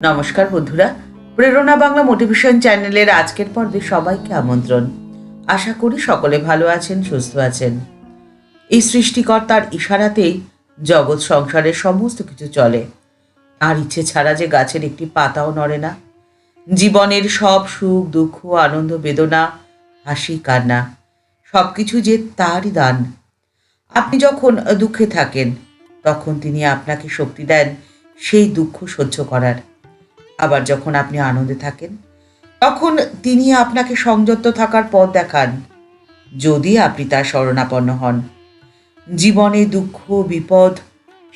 নমস্কার বন্ধুরা, প্রেরণা বাংলা মোটিভেশন চ্যানেলের আজকের পর্বে সবাইকে আমন্ত্রণ। আশা করি সকলে ভালো আছেন, সুস্থ আছেন। এই সৃষ্টিকর্তার ইশারাতেই জগৎ সংসারের সমস্ত কিছু চলে। আর ইচ্ছে ছাড়া যে গাছের একটি পাতাও নড়ে না। জীবনের সব সুখ দুঃখ আনন্দ বেদনা হাসি কান্না সবকিছু যে তারই দান। আপনি যখন দুঃখে থাকেন তখন তিনি আপনাকে শক্তি দেন সেই দুঃখ সহ্য করার। আবার যখন আপনি আনন্দে থাকেন তখন তিনি আপনাকে সংযত থাকার পথ দেখান, যদি আপনি তার শরণাপন্ন হন। জীবনে দুঃখ বিপদ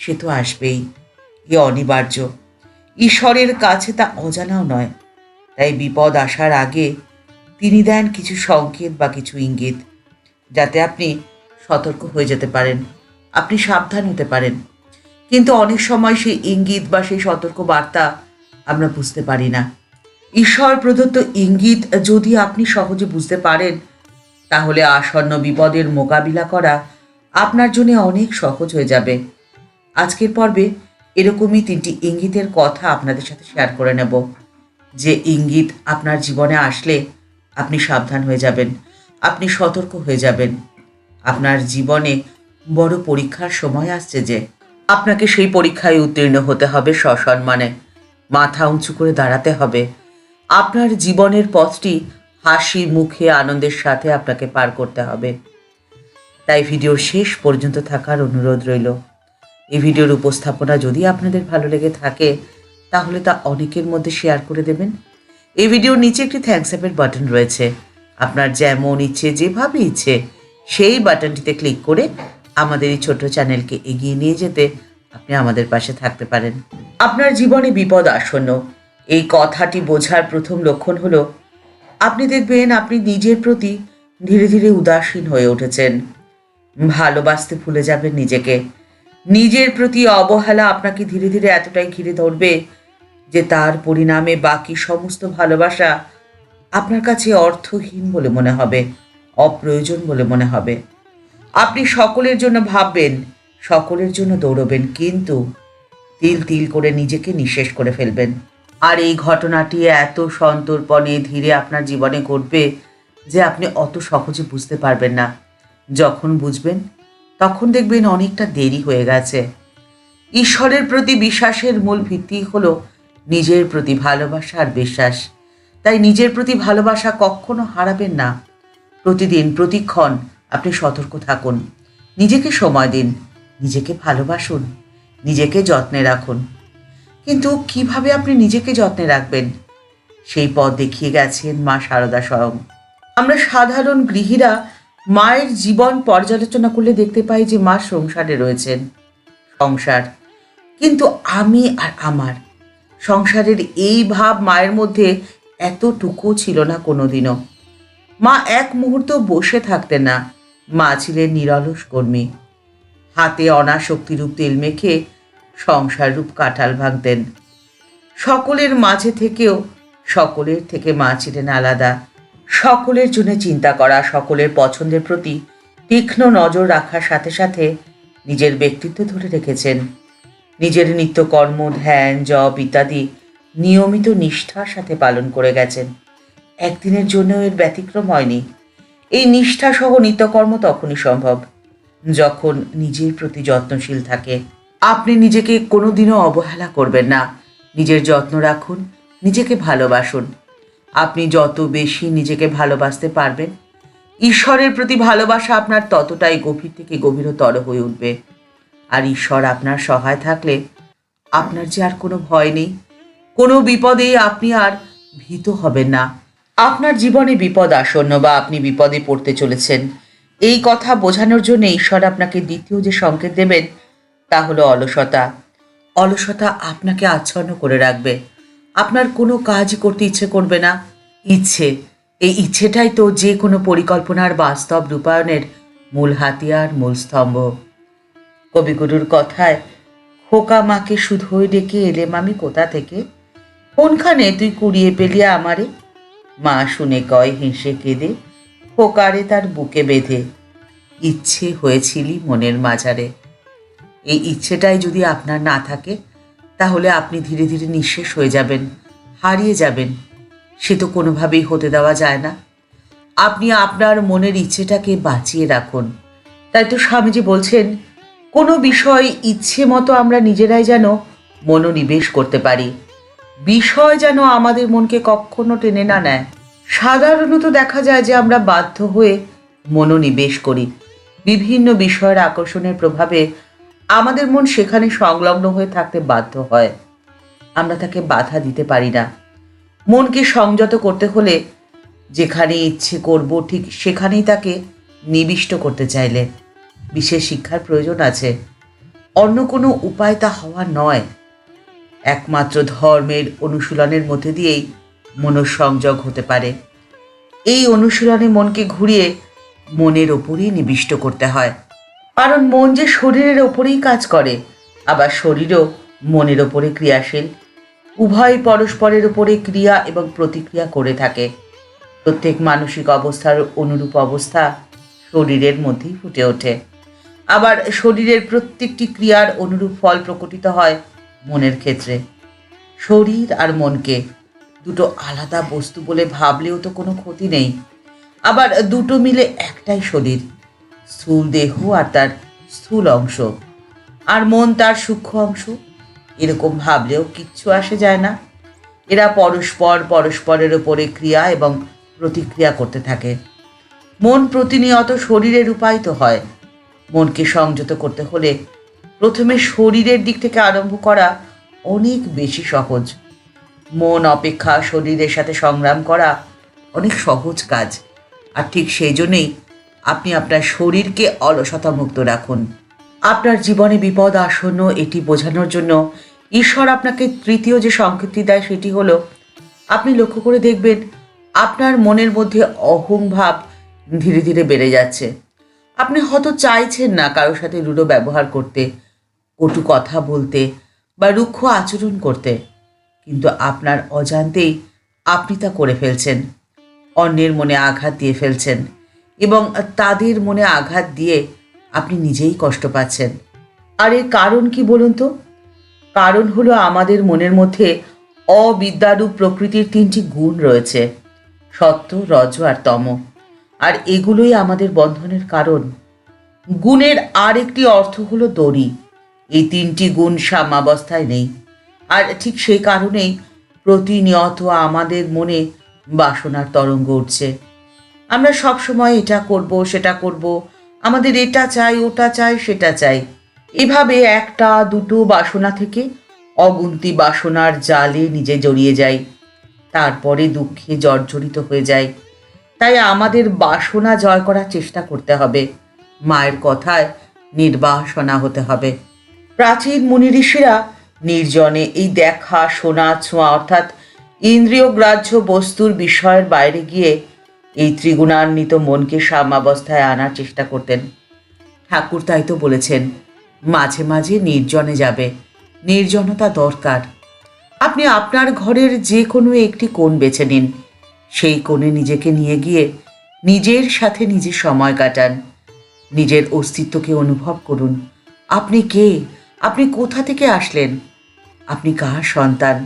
সে তো আসবেই, এ অনিবার্য। ঈশ্বরের কাছে তা অজানাও নয়। তাই বিপদ আসার আগে তিনি দেন কিছু সংকেত বা কিছু ইঙ্গিত, যাতে আপনি সতর্ক হয়ে যেতে পারেন, আপনি সাবধান হতে পারেন। কিন্তু অনেক সময় সেই ইঙ্গিত বা সেই সতর্ক বার্তা আমরা বুঝতে পারি না। ঈশ্বর প্রদত্ত ইঙ্গিত যদি আপনি সহজে বুঝতে পারেন, তাহলে আসন্ন বিপদের মোকাবিলা করা আপনার জন্য অনেক সহজ হয়ে যাবে। আজকের পর্বে এরকমই 3টি ইঙ্গিতের কথা আপনাদের সাথে শেয়ার করে নেব, যে ইঙ্গিত আপনার জীবনে আসলে আপনি সাবধান হয়ে যাবেন, আপনি সতর্ক হয়ে যাবেন। আপনার জীবনে বড় পরীক্ষার সময় আসছে, যে আপনাকে সেই পরীক্ষায় উত্তীর্ণ হতে হবে সসম্মানে, মাথা উঁচু করে দাঁড়াতে হবে। আপনার জীবনের পথটি হাসি মুখে আনন্দের সাথে আপনাকে পার করতে হবে। তাই ভিডিওর শেষ পর্যন্ত থাকার অনুরোধ রইল। এই ভিডিওর উপস্থাপনা যদি আপনাদের ভালো লেগে থাকে, তাহলে তা অনেকের মধ্যে শেয়ার করে দেবেন। এই ভিডিওর নিচে একটি থ্যাঙ্কস অ্যাপের বাটন রয়েছে। আপনার যেমন ইচ্ছে, যেভাবে ইচ্ছে, সেই বাটনটিতে ক্লিক করে আমাদের এই ছোট্ট চ্যানেলকে এগিয়ে নিয়ে যেতে আপনি আমাদের পাশে থাকতে পারেন। আপনার জীবনে বিপদ আসন্ন, এই কথাটি বোঝার প্রথম লক্ষণ হলো আপনি দেখবেন আপনি নিজের প্রতি ধীরে ধীরে উদাসীন হয়ে উঠেছেন। ভালোবাসতে ভুলে যাবেন নিজেকে। নিজের প্রতি অবহেলা আপনাকে ধীরে ধীরে এতটাই ঘিরে ধরবে যে তার পরিণামে বাকি সমস্ত ভালোবাসা আপনার কাছে অর্থহীন বলে মনে হবে, অপ্রয়োজন বলে মনে হবে। আপনি সকলের জন্য ভাববেন, সকলের জন্য দৌড়বেন, কিন্তু তিল তিল করে নিজেকে নিঃশেষ করে ফেলবেন। আর এই ঘটনাটি এত সন্তর্পণে ধীরে আপনার জীবনে ঘটবে যে আপনি অত সহজে বুঝতে পারবেন না। যখন বুঝবেন তখন দেখবেন অনেকটা দেরি হয়ে গেছে। ঈশ্বরের প্রতি বিশ্বাসের মূল ভিত্তি হলো নিজের প্রতি ভালোবাসা আর বিশ্বাস। তাই নিজের প্রতি ভালোবাসা কখনো হারাবেন না। প্রতিদিন প্রতিক্ষণ আপনি সতর্ক থাকুন, নিজেকে সময় দিন, নিজেকে ভালোবাসুন, নিজেকে যত্নে রাখুন। কিন্তু কিভাবে আপনি নিজেকে যত্নে রাখবেন, সেই পথ দেখিয়ে গেছেন মা শারদা স্বয়ং। আমরা সাধারণ গৃহীরা মায়ের জীবন পর্যালোচনা করলে দেখতে পাই যে মা সংসারে রয়েছেন। সংসার, কিন্তু আমি আর আমার, সংসারের এই ভাব মায়ের মধ্যে এতটুকু ছিল না কোনোদিনও। মা এক মুহূর্ত বসে থাকতেন না। মা ছিলেন নিরলস কর্মী। হাতে অনাসক্তিরূপ তেল মেখে সংসার রূপ কাঁঠাল ভাঙতেন। সকলের মাঝে থেকেও সকলের থেকে মা ছিলেন আলাদা। সকলের জন্য চিন্তা করা, সকলের পছন্দের প্রতি তীক্ষ্ণ নজর রাখার সাথে সাথে নিজের ব্যক্তিত্ব ধরে রেখেছেন। নিজের নিত্যকর্ম ধ্যান জপ ইত্যাদি নিয়মিত নিষ্ঠার সাথে পালন করে গেছেন। একদিনের জন্য এর ব্যতিক্রম হয়নি। এই নিষ্ঠা সহ নিত্যকর্ম তখনই সম্ভব যখন নিজের প্রতি যত্নশীল থাকে। আপনি নিজেকে কোনোদিনও অবহেলা করবেন না। নিজের যত্ন রাখুন, নিজেকে ভালোবাসুন। আপনি যত বেশি নিজেকে ভালোবাসতে পারবেন, ঈশ্বরের প্রতি ভালোবাসা আপনার ততটাই গভীর থেকে গভীরতর হয়ে উঠবে। আর ঈশ্বর আপনার সহায় থাকলে আপনার যে আর কোনো ভয় নেই। কোনো বিপদে আপনি আর ভীত হবেন না। আপনার জীবনে বিপদ আসন্ন বা আপনি বিপদে পড়তে চলেছেন, এই কথা বোঝানোর জন্য ঈশ্বর আপনাকে দ্বিতীয় যে সংকেত দেবেন তা হলো অলসতা। অলসতা আপনাকে আচ্ছন্ন করে রাখবে। আপনার কোনো কাজই করতে ইচ্ছে করবে না। এই ইচ্ছেটাই তো যে কোনো পরিকল্পনার বাস্তব রূপায়ণের মূল হাতিয়ার, মূল স্তম্ভ। কবিগুরুর কথায়, খোকা মাকে শুধুই ডেকে এলেম আমি কোথা থেকে, কোনখানে তুই কুড়িয়ে পেলি আমারে। মা শুনে কয় হেসে কেঁদে, খোকারে তার বুকে বেঁধে, ইচ্ছে হয়েছিলি মনের মাঝারে। এই ইচ্ছেটাই যদি আপনার না থাকে, তাহলে আপনি ধীরে ধীরে নিঃশেষ হয়ে যাবেন, হারিয়ে যাবেন। সে তো কোনোভাবেই হতে দেওয়া যায় না। আপনি আপনার মনের ইচ্ছেটাকে বাঁচিয়ে রাখুন। তাই তো স্বামীজি বলছেন, কোনো বিষয় ইচ্ছে মতো আমরা নিজেরাই যেন মনোনিবেশ করতে পারি। বিষয় যেন আমাদের মনকে কখনো টেনে না নেয়। সাধারণত দেখা যায় যে আমরা বাধ্য হয়ে মনোনিবেশ করি। বিভিন্ন বিষয়ের আকর্ষণের প্রভাবে আমাদের মন সেখানে সংলগ্ন হয়ে থাকতে বাধ্য হয়। আমরা তাকে বাধা দিতে পারি না। মনকে সংযত করতে হলে যেখানে ইচ্ছে করব ঠিক সেখানেই তাকে নিবিষ্ট করতে চাইলে বিশেষ শিক্ষার প্রয়োজন আছে। অন্য কোনো উপায় তা হওয়া নয়। একমাত্র ধর্মের অনুশীলনের মধ্যে দিয়েই মনঃসংযোগ হতে পারে। এই অনুশীলনে মনকে ঘুরিয়ে মনের ওপরেই নিবিষ্ট করতে হয়। কারণ মন যে শরীরের ওপরেই কাজ করে, আবার শরীরও মনের ওপরে ক্রিয়াশীল। উভয় পরস্পরের ওপরে ক্রিয়া এবং প্রতিক্রিয়া করে থাকে। প্রত্যেক মানসিক অবস্থার অনুরূপ অবস্থা শরীরের মধ্যেই ফুটে ওঠে। আবার শরীরের প্রত্যেকটি ক্রিয়ার অনুরূপ ফল প্রকটিত হয় মনের ক্ষেত্রে। শরীর আর মনকে দুটো আলাদা বস্তু বলে ভাবলেও তো কোনো ক্ষতি নেই। আবার দুটো মিলে একটাই শরীর, স্থূল দেহ আর তার স্থূল অংশ, আর মন তার সূক্ষ্ম অংশ। এরকম ভাবলেও কিচ্ছু আসে যায় না। এরা পরস্পরের ওপরে ক্রিয়া এবং প্রতিক্রিয়া করতে থাকে। মন প্রতিনিয়ত শরীরে রূপায়িত হয়। মনকে সংযত করতে হলে প্রথমে শরীরের দিক থেকে আরম্ভ করা অনেক বেশি সহজ। মন অপেক্ষা শরীরের সাথে সংগ্রাম করা অনেক সহজ কাজ। আর ঠিক সেই জন্যেই আপনি আপনার শরীরকে অলসতামুক্ত রাখুন। আপনার জীবনে বিপদ আসন্ন এটি বোঝানোর জন্য ঈশ্বর আপনাকে তৃতীয় যে সংকেতটি দেয় সেটি হলো, আপনি লক্ষ্য করে দেখবেন আপনার মনের মধ্যে অহং ভাব ধীরে ধীরে বেড়ে যাচ্ছে। আপনি হয়তো চাইছেন না কারোর সাথে রূঢ় ব্যবহার করতে, কটু কথা বলতে বা রুক্ষ আচরণ করতে, কিন্তু আপনার অজান্তেই আপনি তা করে ফেলছেন। অন্যের মনে আঘাত দিয়ে ফেলছেন এবং তাদের মনে আঘাত দিয়ে আপনি নিজেই কষ্ট পাচ্ছেন। আর এর কারণ কি বলুন তো? কারণ হলো আমাদের মনের মধ্যে অবিদ্যারূপ প্রকৃতির তিনটি গুণ রয়েছে, সত্য, রজ আর তম। আর এগুলোই আমাদের বন্ধনের কারণ। গুণের আর একটি অর্থ হলো দড়ি। এই তিনটি গুণ সাম্যাবস্থায় নেই। আর ঠিক সেই কারণেই প্রতিনিয়ত আমাদের মনে বাসনার তরঙ্গ উঠছে। আমরা সব সময় এটা করব, সেটা করব, আমাদের এটা চাই, ওটা চাই, সেটা চাই। এভাবে একটা দুটো বাসনা থেকে অগুন্তি বাসনার জালে নিজে জড়িয়ে যাই। তারপরে দুঃখে জর্জরিত হয়ে যায়। তাই আমাদের বাসনা জয় করার চেষ্টা করতে হবে। মায়ের কথায় নির্বাসনা হতে হবে। প্রাচীন মুনি ঋষিরা নির্জনে এই দেখা, শোনা, ছোঁয়া অর্থাৎ ইন্দ্রিয় গ্রাহ্য বস্তুর বিষয়ের বাইরে গিয়ে এই ত্রিগুণান্বিত মনকে সাম্যাবস্থায় আনার চেষ্টা করতেন। ঠাকুর তাই তো বলেছেন, মাঝে মাঝে নির্জনে যাবে, নির্জনতা দরকার। আপনি আপনার ঘরের যে কোনো একটি কোণ বেছে নিন। সেই কোণে নিজেকে নিয়ে গিয়ে নিজের সাথে নিজে সময় কাটান। নিজের অস্তিত্বকে অনুভব করুন। আপনি কে? আপনি কোথা থেকে আসলেন? আপনি কার সন্তান?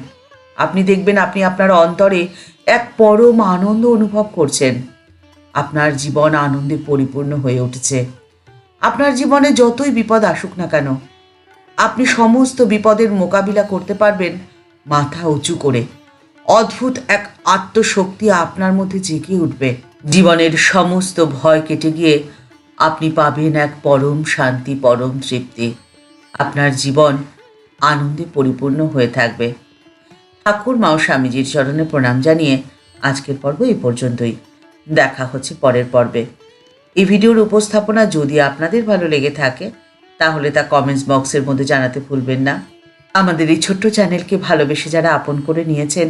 আপনি দেখবেন আপনি আপনার অন্তরে এক পরম আনন্দ অনুভব করছেন। আপনার জীবন আনন্দে পরিপূর্ণ হয়ে উঠেছে। আপনার জীবনে যতই বিপদ আসুক না কেন, আপনি সমস্ত বিপদের মোকাবিলা করতে পারবেন মাথা উঁচু করে। অদ্ভুত এক আত্মশক্তি আপনার মধ্যে জেগে উঠবে। জীবনের সমস্ত ভয় কেটে গিয়ে আপনি পাবেন এক পরম শান্তি, পরম তৃপ্তি। আপনার জীবন আনন্দে পরিপূর্ণ হয়ে থাকবে। ঠাকুর মা ও স্বামীজির চরণে প্রণাম জানিয়ে আজকের পর্ব এই পর্যন্তই। দেখা হচ্ছে পরের পর্বে। এই ভিডিওর উপস্থাপনা যদি আপনাদের ভালো লেগে থাকে তাহলে তা কমেন্টস বক্সের মধ্যে জানাতে ভুলবেন না। আমাদের এই ছোট্ট চ্যানেলকে ভালোবেসে যারা আপন করে নিয়েছেন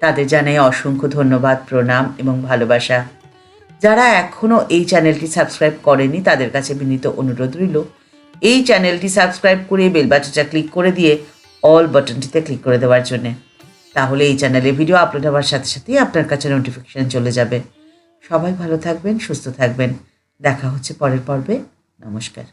তাদের জানাই অসংখ্য ধন্যবাদ, প্রণাম এবং ভালোবাসা। যারা এখনও এই চ্যানেলটি সাবস্ক্রাইব করেনি তাদের কাছে বিনীত অনুরোধ রইল এই চ্যানেলটি সাবস্ক্রাইব করে বেল বাটনটা ক্লিক করে দিয়ে অল বাটনটিতে ক্লিক করে দেওয়ার জন্যে। তাহলে এই চ্যানেলে ভিডিও আপলোড হওয়ার সাথে সাথেই আপনার কাছে নোটিফিকেশান চলে যাবে। সবাই ভালো থাকবেন, সুস্থ থাকবেন। দেখা হচ্ছে পরের পর্বে। নমস্কার।